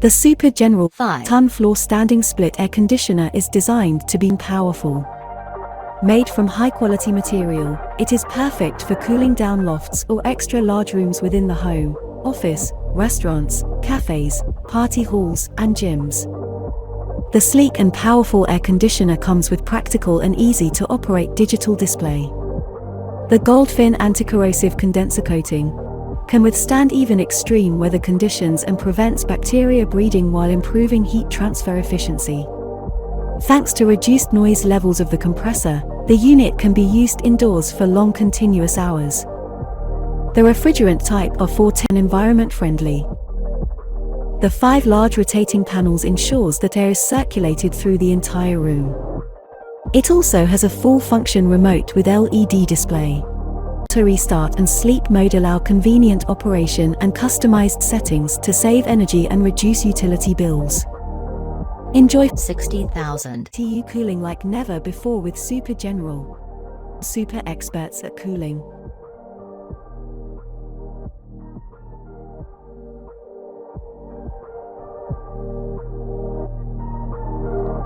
The Super General 5. 5-ton floor standing split air conditioner is designed to be powerful. Made from high-quality material, it is perfect for cooling down lofts or extra large rooms within the home, office, restaurants, cafes, party halls, and gyms. The sleek and powerful air conditioner comes with practical and easy-to-operate digital display. The Goldfin anti-corrosive condenser coating can withstand even extreme weather conditions and prevents bacteria breeding while improving heat transfer efficiency. Thanks to reduced noise levels of the compressor, the unit can be used indoors for long continuous hours. The refrigerant type are 410 environment friendly. The 5 large rotating panels ensures that air is circulated through the entire room. It also has a full function remote with LED display. Auto restart and sleep mode allow convenient operation and customized settings to save energy and reduce utility bills. Enjoy 60,000 TU cooling like never before with Super General. Super experts at cooling.